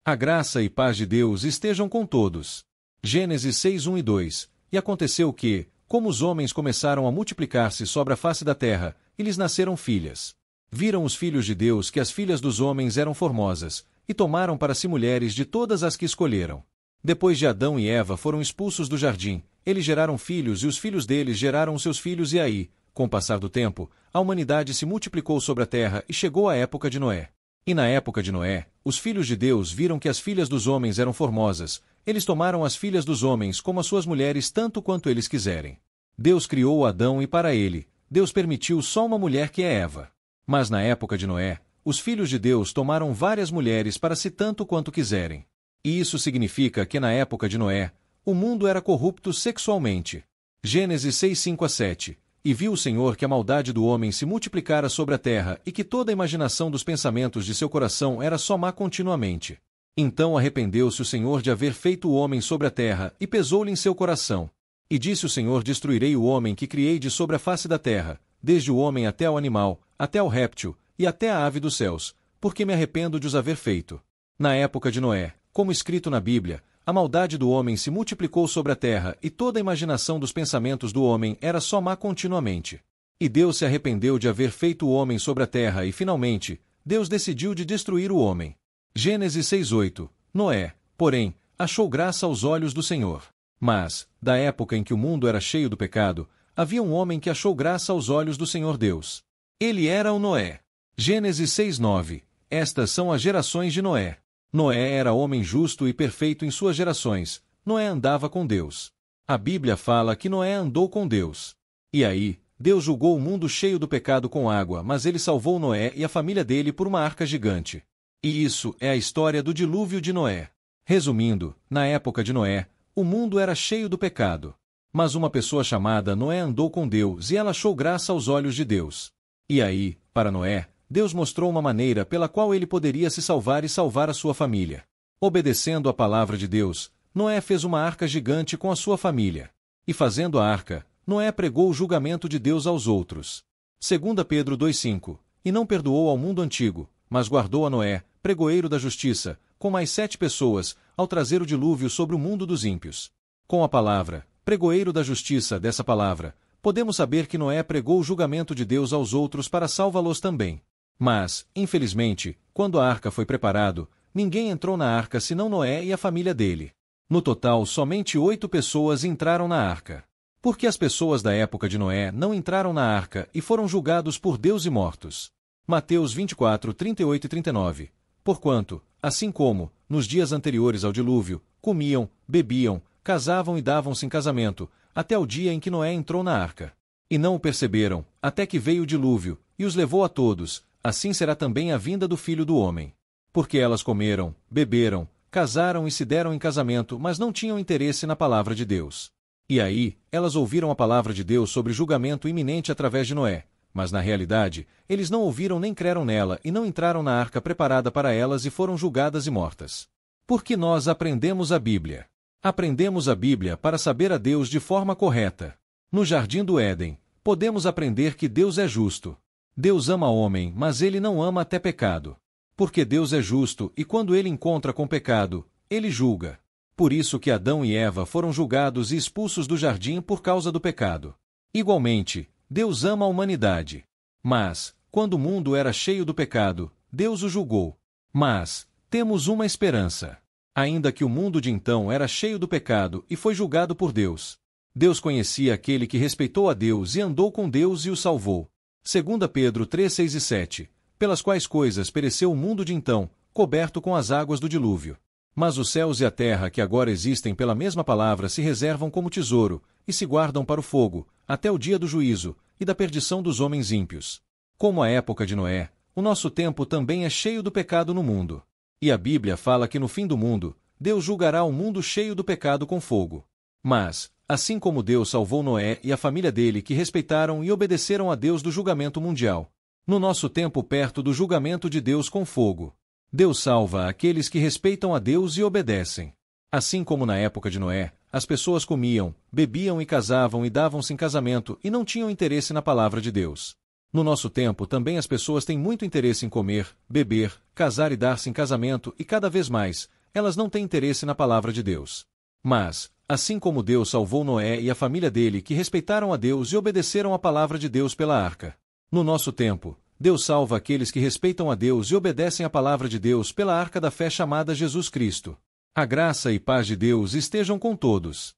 A graça e paz de Deus estejam com todos. Gênesis 6, 1 e 2. E aconteceu que, como os homens começaram a multiplicar-se sobre a face da terra, e lhes nasceram filhas. Viram os filhos de Deus que as filhas dos homens eram formosas, e tomaram para si mulheres de todas as que escolheram. Depois de Adão e Eva foram expulsos do jardim, eles geraram filhos e os filhos deles geraram seus filhos e aí, com o passar do tempo, a humanidade se multiplicou sobre a terra e chegou à época de Noé. E na época de Noé, os filhos de Deus viram que as filhas dos homens eram formosas, eles tomaram as filhas dos homens como as suas mulheres tanto quanto eles quiserem. Deus criou Adão e para ele, Deus permitiu só uma mulher que é Eva. Mas na época de Noé, os filhos de Deus tomaram várias mulheres para si tanto quanto quiserem. E isso significa que na época de Noé, o mundo era corrupto sexualmente. Gênesis 6, 5 a 7. E viu o Senhor que a maldade do homem se multiplicara sobre a terra e que toda a imaginação dos pensamentos de seu coração era só má continuamente. Então arrependeu-se o Senhor de haver feito o homem sobre a terra e pesou-lhe em seu coração. E disse o Senhor: destruirei o homem que criei de sobre a face da terra, desde o homem até o animal, até o réptil, e até a ave dos céus, porque me arrependo de os haver feito. Na época de Noé, como escrito na Bíblia, a maldade do homem se multiplicou sobre a terra e toda a imaginação dos pensamentos do homem era só má continuamente. E Deus se arrependeu de haver feito o homem sobre a terra e, finalmente, Deus decidiu de destruir o homem. Gênesis 6:8. Noé, porém, achou graça aos olhos do Senhor. Mas, da época em que o mundo era cheio do pecado, havia um homem que achou graça aos olhos do Senhor Deus. Ele era o Noé. Gênesis 6:9. Estas são as gerações de Noé. Noé era homem justo e perfeito em suas gerações. Noé andava com Deus. A Bíblia fala que Noé andou com Deus. E aí, Deus julgou o mundo cheio do pecado com água, mas ele salvou Noé e a família dele por uma arca gigante. E isso é a história do dilúvio de Noé. Resumindo, na época de Noé, o mundo era cheio do pecado. Mas uma pessoa chamada Noé andou com Deus e ela achou graça aos olhos de Deus. E aí, para Noé, Deus mostrou uma maneira pela qual ele poderia se salvar e salvar a sua família. Obedecendo à palavra de Deus, Noé fez uma arca gigante com a sua família. E fazendo a arca, Noé pregou o julgamento de Deus aos outros. 2 Pedro 2:5. E não perdoou ao mundo antigo, mas guardou a Noé, pregoeiro da justiça, com mais 7 pessoas, ao trazer o dilúvio sobre o mundo dos ímpios. Com a palavra, pregoeiro da justiça dessa palavra, podemos saber que Noé pregou o julgamento de Deus aos outros para salvá-los também. Mas, infelizmente, quando a arca foi preparado, ninguém entrou na arca senão Noé e a família dele. No total, somente 8 pessoas entraram na arca. Porque as pessoas da época de Noé não entraram na arca e foram julgados por Deus e mortos. Mateus 24, 38 e 39. Porquanto, assim como, nos dias anteriores ao dilúvio, comiam, bebiam, casavam e davam-se em casamento, até o dia em que Noé entrou na arca. E não o perceberam, até que veio o dilúvio, e os levou a todos. Assim será também a vinda do Filho do Homem. Porque elas comeram, beberam, casaram e se deram em casamento, mas não tinham interesse na palavra de Deus. E aí, elas ouviram a palavra de Deus sobre julgamento iminente através de Noé, mas na realidade, eles não ouviram nem creram nela e não entraram na arca preparada para elas e foram julgadas e mortas. Porque nós aprendemos a Bíblia. Aprendemos a Bíblia para saber a Deus de forma correta. No Jardim do Éden, podemos aprender que Deus é justo. Deus ama o homem, mas ele não ama até pecado. Porque Deus é justo e quando ele encontra com pecado, ele julga. Por isso que Adão e Eva foram julgados e expulsos do jardim por causa do pecado. Igualmente, Deus ama a humanidade. Mas, quando o mundo era cheio do pecado, Deus o julgou. Mas, temos uma esperança. Ainda que o mundo de então era cheio do pecado e foi julgado por Deus. Deus conhecia aquele que respeitou a Deus e andou com Deus e o salvou. 2 Pedro 3, 6 e 7. Pelas quais coisas pereceu o mundo de então, coberto com as águas do dilúvio. Mas os céus e a terra que agora existem pela mesma palavra se reservam como tesouro, e se guardam para o fogo, até o dia do juízo, e da perdição dos homens ímpios. Como a época de Noé, o nosso tempo também é cheio do pecado no mundo. E a Bíblia fala que no fim do mundo, Deus julgará o mundo cheio do pecado com fogo. Mas, assim como Deus salvou Noé e a família dele que respeitaram e obedeceram a Deus do julgamento mundial, no nosso tempo perto do julgamento de Deus com fogo, Deus salva aqueles que respeitam a Deus e obedecem. Assim como na época de Noé, as pessoas comiam, bebiam e casavam e davam-se em casamento e não tinham interesse na palavra de Deus. No nosso tempo também as pessoas têm muito interesse em comer, beber, casar e dar-se em casamento e cada vez mais, elas não têm interesse na palavra de Deus. Mas, assim como Deus salvou Noé e a família dele que respeitaram a Deus e obedeceram à palavra de Deus pela arca, no nosso tempo, Deus salva aqueles que respeitam a Deus e obedecem à palavra de Deus pela arca da fé chamada Jesus Cristo. A graça e paz de Deus estejam com todos.